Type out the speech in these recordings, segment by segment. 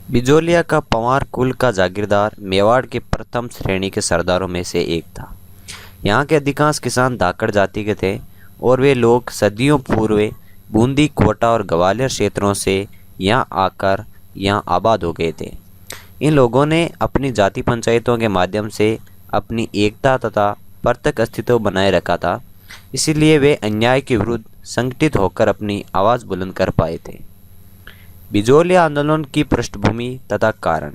बिजोलिया का पंवार कुल का जागीरदार मेवाड़ के प्रथम श्रेणी के सरदारों में से एक था। यहाँ के अधिकांश किसान धाकड़ जाति के थे और वे लोग सदियों पूर्व बूंदी, कोटा और ग्वालियर क्षेत्रों से यहाँ आबाद हो गए थे। इन लोगों ने अपनी जाति पंचायतों के माध्यम से अपनी एकता तथा प्रत्यक्ष अस्तित्व बनाए रखा था। इसीलिए वे अन्याय के विरुद्ध संगठित होकर अपनी आवाज़ बुलंद कर पाए थे। बिजोलिया आंदोलन की पृष्ठभूमि तथा कारण।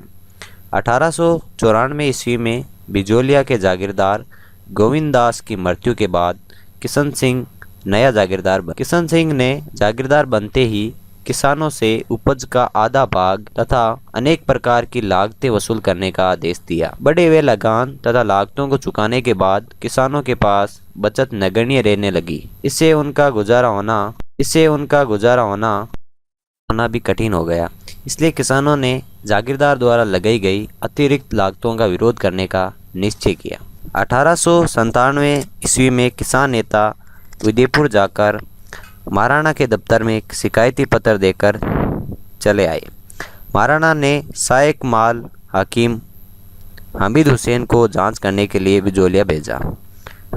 1894 ईस्वी में बिजोलिया के जागीरदार गोविंद दास की मृत्यु के बाद किशन सिंह नया जागीरदार बना। किशन सिंह ने जागीरदार बनते ही किसानों से उपज का आधा भाग तथा अनेक प्रकार की लागतें वसूल करने का आदेश दिया। बढ़े हुए लगान तथा लागतों को चुकाने के बाद किसानों के पास बचत नगण्य रहने लगी। इससे उनका गुजारा होना भी कठिन हो गया। इसलिए किसानों ने जागीरदार द्वारा लगाई गई अतिरिक्त लागतों का विरोध करने का निश्चय किया। 1897 ईस्वी में किसान नेता विजयपुर जाकर महाराणा के दफ्तर में एक शिकायती पत्र देकर चले आए। महाराणा ने सहायक माल हाकिम हमीद हुसैन को जांच करने के लिए बिजोलिया भेजा।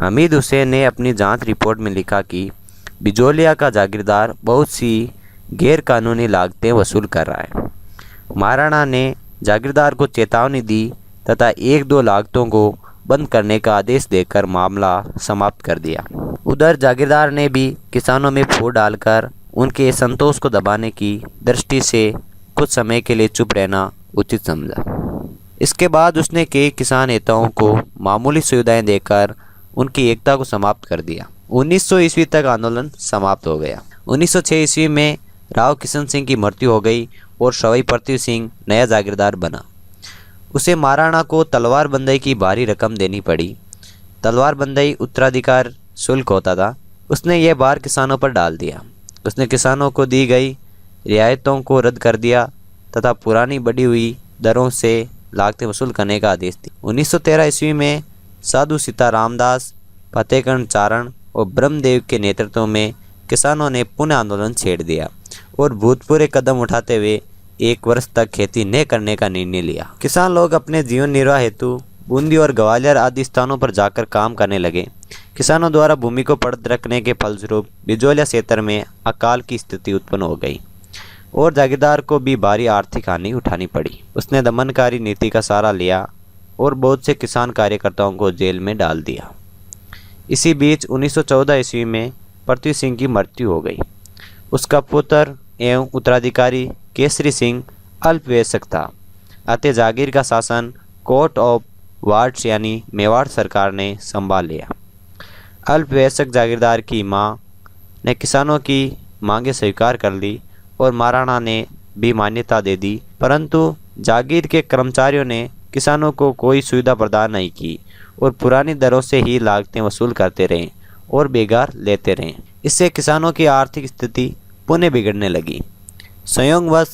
हमीद हुसैन ने अपनी जांच रिपोर्ट में लिखा कि बिजोलिया का जागीरदार बहुत सी गैर कानूनी लागतें वसूल कर रहा है। महाराणा ने जागीरदार को चेतावनी दी तथा 1-2 लागतों को बंद करने का आदेश देकर मामला समाप्त कर दिया। उधर जागीरदार ने भी किसानों में फूट डालकर उनके संतोष को दबाने की दृष्टि से कुछ समय के लिए चुप रहना उचित समझा। इसके बाद उसने कई किसान नेताओं को मामूली सुविधाएं देकर उनकी एकता को समाप्त कर दिया। 1900 ईस्वी तक आंदोलन समाप्त हो गया। 1906 ईस्वी में राव किशन सिंह की मृत्यु हो गई और सवाई पृथ्वी सिंह नया जागीरदार बना। उसे महाराणा को तलवार बंदई की भारी रकम देनी पड़ी। तलवार बंदई उत्तराधिकार शुल्क होता था। उसने यह भार किसानों पर डाल दिया। उसने किसानों को दी गई रियायतों को रद्द कर दिया तथा पुरानी बढ़ी हुई दरों से लागतें वसूल करने का आदेश दिया। 1913 ईस्वी में साधु सीता रामदास, फतेहगढ़ चारण और ब्रह्मदेव के नेतृत्व में किसानों ने पुनः आंदोलन छेड़ दिया और भूतपूर्व कदम उठाते हुए 1 वर्ष तक खेती न करने का निर्णय लिया। किसान लोग अपने जीवन निर्वाह हेतु बूंदी और ग्वालियर आदि स्थानों पर जाकर काम करने लगे। किसानों द्वारा भूमि को पड़त रखने के फलस्वरूप बिजोलिया क्षेत्र में अकाल की स्थिति उत्पन्न हो गई और जागीरदार को भी भारी आर्थिक हानि उठानी पड़ी। उसने दमनकारी नीति का सहारा लिया और बहुत से किसान कार्यकर्ताओं को जेल में डाल दिया। इसी बीच 1914 ईस्वी में पृथ्वी सिंह की मृत्यु हो गई। उसका पुत्र एवं उत्तराधिकारी केसरी सिंह अल्पवयस्क था। अतः जागीर का शासन कोर्ट ऑफ वार्ड्स यानी मेवाड़ सरकार ने संभाल लिया। अल्पवयस्क जागीरदार की मां ने किसानों की मांगें स्वीकार कर ली और महाराणा ने भी मान्यता दे दी, परंतु जागीर के कर्मचारियों ने किसानों को कोई सुविधा प्रदान नहीं की और पुरानी दरों से ही लागतें वसूल करते रहे और बेगार लेते रहे। इससे किसानों की आर्थिक स्थिति पुनः बिगड़ने लगी। संयोगवश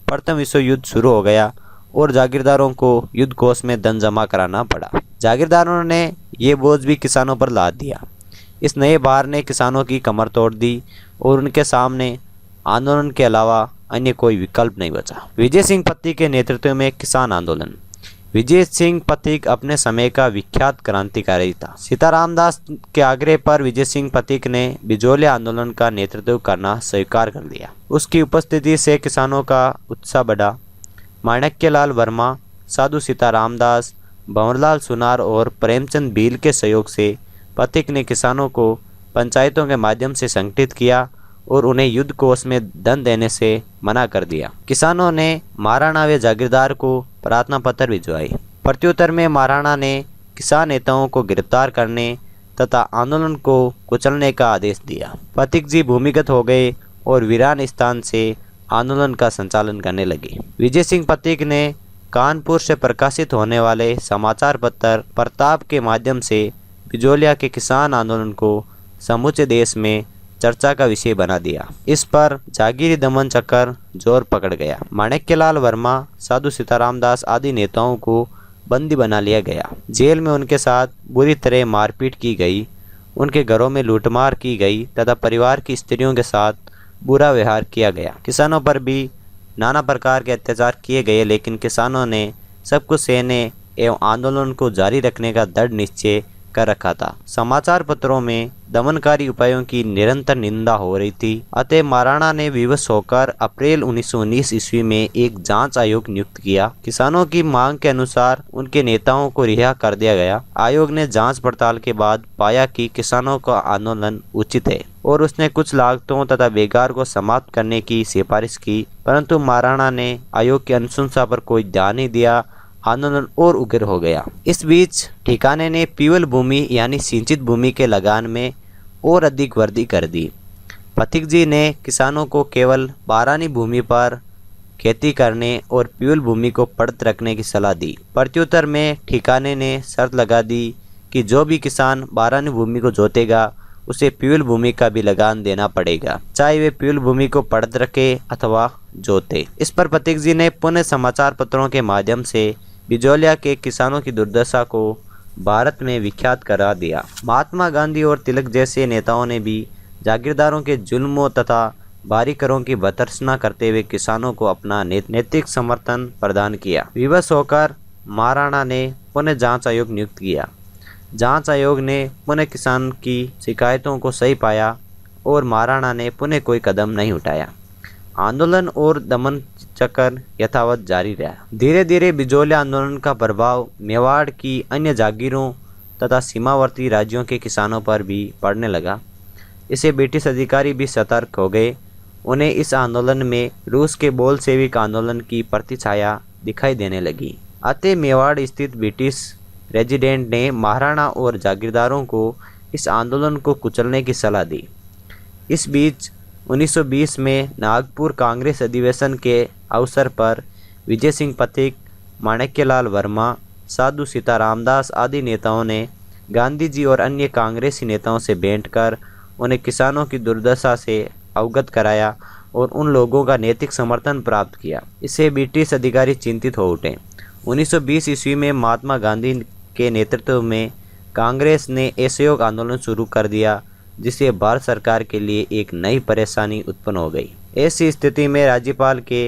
प्रथम विश्व युद्ध शुरू हो गया और जागीरदारों को युद्ध कोष में धन जमा कराना पड़ा। जागीरदारों ने ये बोझ भी किसानों पर लाद दिया। इस नए भार ने किसानों की कमर तोड़ दी और उनके सामने आंदोलन के अलावा अन्य कोई विकल्प नहीं बचा। विजय सिंह पत्ती के नेतृत्व में किसान आंदोलन। विजय सिंह पथिक अपने समय का विख्यात क्रांतिकारी था। सीताराम दास के आग्रह पर विजय सिंह पथिक ने बिजोलिया आंदोलन का नेतृत्व करना स्वीकार कर लिया। उसकी उपस्थिति से किसानों का उत्साह बढ़ा। माणक्यलाल वर्मा, साधु सीताराम दास, भंवरलाल सुनार और प्रेमचंद भील के सहयोग से पथिक ने किसानों को पंचायतों के माध्यम से संगठित किया और उन्हें युद्ध कोष में धन देने से मना कर दिया। किसानों ने महाराणा व जागीरदार को प्रार्थना पत्र भिजवाए। प्रत्युत्तर में महाराणा ने किसान नेताओं को गिरफ्तार करने तथा आंदोलन को कुचलने का आदेश दिया। पथिक जी भूमिगत हो गए और वीरान स्थान से आंदोलन का संचालन करने लगे। विजय सिंह पथिक ने कानपुर से प्रकाशित होने वाले समाचार पत्र प्रताप के माध्यम से बिजोलिया के किसान आंदोलन को समूचे देश में चर्चा का विषय बना दिया। इस पर जागीरी दमन चक्कर जोर पकड़ गया। माणक्यलाल वर्मा, साधु सीताराम दास आदि नेताओं को बंदी बना लिया गया। जेल में उनके साथ बुरी तरह मारपीट की गई, उनके घरों में लूटमार की गई तथा परिवार की स्त्रियों के साथ बुरा व्यवहार किया गया। किसानों पर भी नाना प्रकार के अत्याचार किए गए, लेकिन किसानों ने सब कुछ सहने एवं आंदोलन को जारी रखने का दृढ़ निश्चय कर रखा था। समाचार पत्रों में दमनकारी उपायों की निरंतर निंदा हो रही थी। अतः महाराणा ने विवश होकर अप्रैल 1919 ईस्वी में एक जांच आयोग नियुक्त किया। किसानों की मांग के अनुसार उनके नेताओं को रिहा कर दिया गया। आयोग ने जांच पड़ताल के बाद पाया कि किसानों का आंदोलन उचित है और उसने कुछ लागतों तथा बेगार को समाप्त करने की सिफारिश की, परंतु महाराणा ने आयोग की अनुशंसा पर कोई ध्यान नहीं दिया। आंदोलन और उग्र हो गया। इस बीच ठिकाने ने पीवल भूमि यानी सिंचित भूमि के लगान में और अधिक वृद्धि कर दी। पथिक जी ने किसानों को केवल बारानी भूमि पर खेती करने और पीवल भूमि को पड़त रखने की सलाह दी। प्रत्युत्तर में ठिकाने ने शर्त लगा दी कि जो भी किसान बारानी भूमि को जोतेगा उसे पीवल भूमि का भी लगान देना पड़ेगा, चाहे वे पीवल भूमि को पड़त रखे अथवा जोते। इस पर पथिक जी ने पुनः समाचार पत्रों के माध्यम से बिजोलिया के किसानों की दुर्दशा को भारत में विख्यात करा दिया। महात्मा गांधी और तिलक जैसे नेताओं ने भी जागीरदारों के जुल्मों तथा भारी करों की भर्त्सना करते हुए किसानों को अपना नैतिक समर्थन प्रदान किया। विवश होकर महाराणा ने पुनः जांच आयोग नियुक्त किया। जांच आयोग ने पुनः किसान की शिकायतों को सही पाया और महाराणा ने पुनः कोई कदम नहीं उठाया। आंदोलन और दमन चक्र यथावत जारी रहा। धीरे धीरे बिजोलिया आंदोलन का प्रभाव मेवाड़ की अन्य जागीरों तथा सीमावर्ती राज्यों के किसानों पर भी पड़ने लगा। इससे ब्रिटिश अधिकारी भी सतर्क हो गए। उन्हें इस आंदोलन में रूस के बोल्शेविक आंदोलन की प्रतिछाया दिखाई देने लगी। अतः मेवाड़ स्थित ब्रिटिश रेजिडेंट ने महाराणा और जागीरदारों को इस आंदोलन को कुचलने की सलाह दी। इस बीच 1920 में नागपुर कांग्रेस अधिवेशन के अवसर पर विजय सिंह पथिक, माणिक्यलाल वर्मा, साधु सीता रामदास आदि नेताओं ने गांधी जी और अन्य कांग्रेसी नेताओं से भेंट कर उन्हें किसानों की दुर्दशा से अवगत कराया और उन लोगों का नैतिक समर्थन प्राप्त किया। इससे ब्रिटिश अधिकारी चिंतित हो उठे। 1920 ईस्वी में महात्मा गांधी के नेतृत्व में कांग्रेस ने असहयोग आंदोलन शुरू कर दिया, जिससे भारत सरकार के लिए एक नई परेशानी उत्पन्न हो गई। ऐसी स्थिति में राज्यपाल के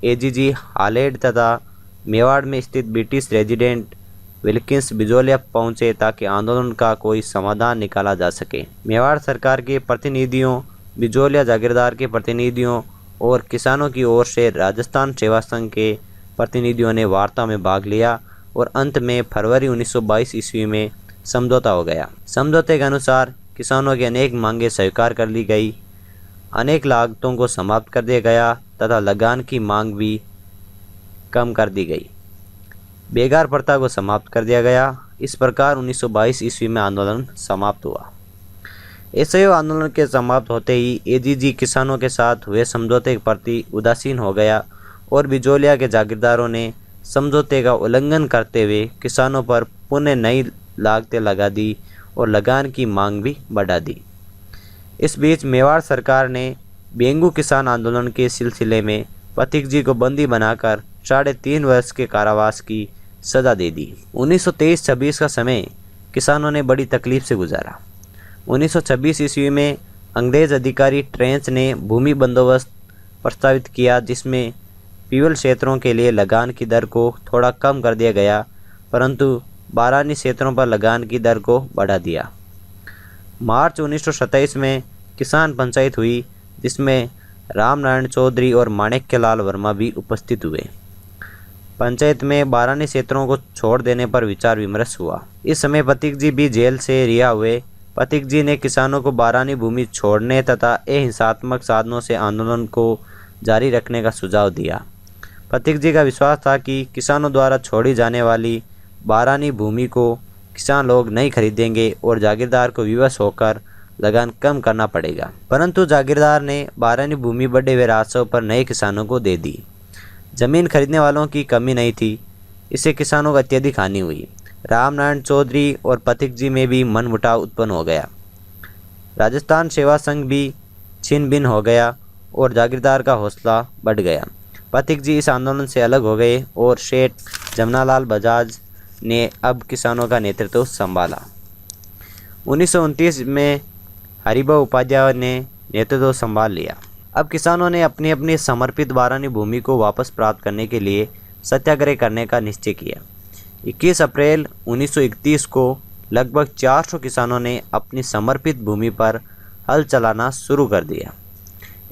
एजीजी हालेड तथा मेवाड़ में स्थित ब्रिटिश रेजिडेंट विल्किंस बिजोलिया पहुंचे ताकि आंदोलन का कोई समाधान निकाला जा सके। मेवाड़ सरकार के प्रतिनिधियों, बिजोलिया जागीरदार के प्रतिनिधियों और किसानों की ओर से राजस्थान सेवा संघ के प्रतिनिधियों ने वार्ता में भाग लिया और अंत में फरवरी 1922 ईस्वी में समझौता हो गया। समझौते के अनुसार किसानों की अनेक मांगें स्वीकार कर ली गई, अनेक लागतों को समाप्त कर दिया गया तथा लगान की मांग भी कम कर दी गई। बेगार प्रथा को समाप्त कर दिया गया। इस प्रकार 1922 ईस्वी में आंदोलन समाप्त हुआ। असहयोग आंदोलन के समाप्त होते ही एजीजी किसानों के साथ हुए समझौते के प्रति उदासीन हो गया और बिजोलिया के जागीरदारों ने समझौते का उल्लंघन करते हुए किसानों पर पुनः नई लागतें लगा दी और लगान की मांग भी बढ़ा दी। इस बीच मेवाड़ सरकार ने बेंगू किसान आंदोलन के सिलसिले में पथिक जी को बंदी बनाकर 3.5 वर्ष के कारावास की सजा दे दी। 1923-26 का समय किसानों ने बड़ी तकलीफ से गुजारा। 1926 ईस्वी में अंग्रेज अधिकारी ट्रेंच ने भूमि बंदोबस्त प्रस्तावित किया, जिसमें पीवल क्षेत्रों के लिए लगान की दर को थोड़ा कम कर दिया गया, परंतु बारानी क्षेत्रों पर लगान की दर को बढ़ा दिया। मार्च 1927 में किसान पंचायत हुई, जिसमें रामनारायण चौधरी और माणिक्यलाल वर्मा भी उपस्थित हुए। पंचायत में बारानी क्षेत्रों को छोड़ देने पर विचार विमर्श हुआ। इस समय पथिक जी भी जेल से रिहा हुए। पथिक जी ने किसानों को बारानी भूमि छोड़ने तथा अहिंसात्मक साधनों से आंदोलन को जारी रखने का सुझाव दिया। पथिक जी का विश्वास था कि किसानों द्वारा छोड़ी जाने वाली बारानी भूमि को किसान लोग नहीं खरीदेंगे और जागीरदार को विवश होकर लगान कम करना पड़ेगा। परंतु जागीरदार ने बारानी भूमि बढ़े हुए राजस्व पर नए किसानों को दे दी। जमीन खरीदने वालों की कमी नहीं थी, इससे किसानों को अत्यधिक हानि हुई। रामनारायण चौधरी और पथिक जी में भी मनमुटाव उत्पन्न हो गया। राजस्थान सेवा संघ भी छिन्न भिन्न हो गया और जागीरदार का हौसला बढ़ गया। पथिक जी इस आंदोलन से अलग हो गए और सेठ जमनालाल बजाज ने अब किसानों का नेतृत्व संभाला। 1929 में हरिभाऊ उपाध्याय ने नेतृत्व संभाल लिया। अब किसानों ने अपनी अपनी समर्पित बारानी भूमि को वापस प्राप्त करने के लिए सत्याग्रह करने का निश्चय किया। 21 अप्रैल 1931 को लगभग 400 किसानों ने अपनी समर्पित भूमि पर हल चलाना शुरू कर दिया।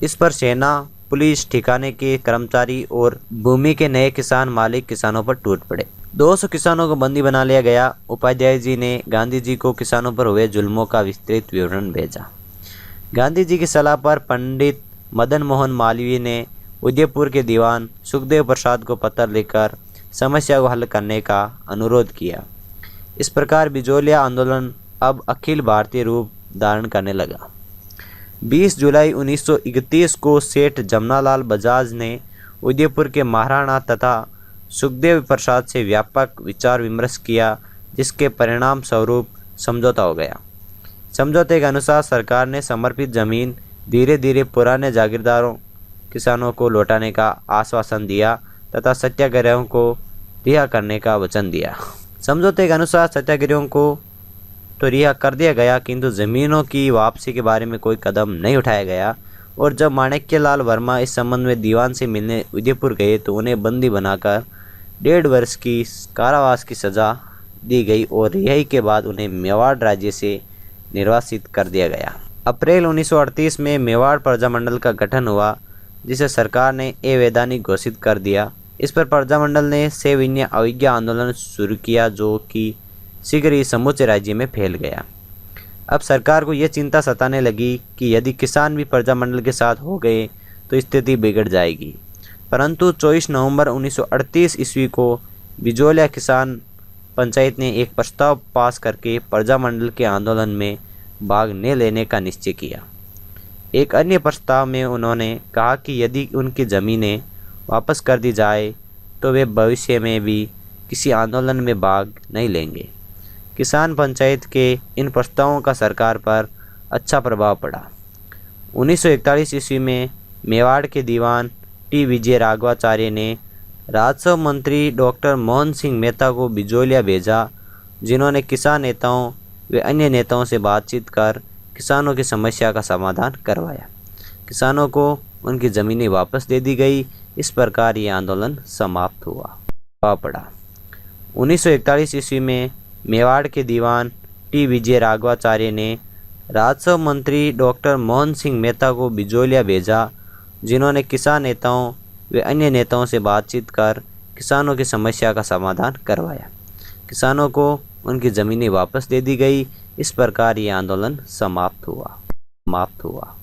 इस पर सेना, पुलिस, ठिकाने के कर्मचारी और भूमि के नए किसान मालिक किसानों पर टूट पड़े। 200 किसानों को बंदी बना लिया गया। उपाध्याय जी ने गांधी जी को किसानों पर हुए जुल्मों का विस्तृत विवरण भेजा। गांधी जी की सलाह पर पंडित मदन मोहन मालवीय ने उदयपुर के दीवान सुखदेव प्रसाद को पत्र लिखकर समस्या को हल करने का अनुरोध किया। इस प्रकार बिजोलिया आंदोलन अब अखिल भारतीय रूप धारण करने लगा। 20 जुलाई 1931 को सेठ जमनालाल बजाज ने उदयपुर के महाराणा तथा सुखदेव प्रसाद से व्यापक विचार विमर्श किया, जिसके परिणाम स्वरूप समझौता हो गया। समझौते के अनुसार सरकार ने समर्पित जमीन धीरे धीरे पुराने जागीरदारों किसानों को लौटाने का आश्वासन दिया तथा सत्याग्रहियों को रिहा करने का वचन दिया। समझौते के अनुसार सत्याग्रहियों को तो रिहा कर दिया गया, किंतु जमीनों की वापसी के बारे में कोई कदम नहीं उठाया गया। और जब माणिक्यलाल वर्मा इस संबंध में दीवान से मिलने उदयपुर गए तो उन्हें बंदी बनाकर 1.5 वर्ष की कारावास की सज़ा दी गई और रिहाई के बाद उन्हें मेवाड़ राज्य से निर्वासित कर दिया गया। अप्रैल 1938 में मेवाड़ प्रजामंडल का गठन हुआ, जिसे सरकार ने अवैधानिक घोषित कर दिया। इस पर प्रजामंडल ने सविनय अवज्ञा आंदोलन शुरू किया, जो कि शीघ्र ही समूचे राज्य में फैल गया। अब सरकार को यह चिंता सताने लगी कि यदि किसान भी प्रजामंडल के साथ हो गए तो स्थिति बिगड़ जाएगी। परंतु 24 नवंबर 1938 ईस्वी को बिजोलिया किसान पंचायत ने एक प्रस्ताव पास करके प्रजामंडल के आंदोलन में भाग न लेने का निश्चय किया। एक अन्य प्रस्ताव में उन्होंने कहा कि यदि उनकी ज़मीनें वापस कर दी जाए तो वे भविष्य में भी किसी आंदोलन में भाग नहीं लेंगे। किसान पंचायत के इन प्रस्तावों का सरकार पर अच्छा प्रभाव पड़ा। 1941 ईस्वी में मेवाड़ के दीवान टी विजय राघवाचार्य ने राजस्व मंत्री डॉक्टर मोहन सिंह मेहता को बिजोलिया भेजा, जिन्होंने किसान नेताओं व अन्य नेताओं से बातचीत कर किसानों की समस्या का समाधान करवाया। किसानों को उनकी ज़मीनें वापस दे दी गई। इस प्रकार ये आंदोलन समाप्त हुआ पड़ा। 1941 ईस्वी में मेवाड़ के दीवान टी विजय राघवाचार्य ने राजस्व मंत्री डॉक्टर मोहन सिंह मेहता को बिजोलिया भेजा, जिन्होंने किसान नेताओं व अन्य नेताओं से बातचीत कर किसानों की समस्या का समाधान करवाया। किसानों को उनकी ज़मीनें वापस दे दी गई। इस प्रकार ये आंदोलन समाप्त हुआ।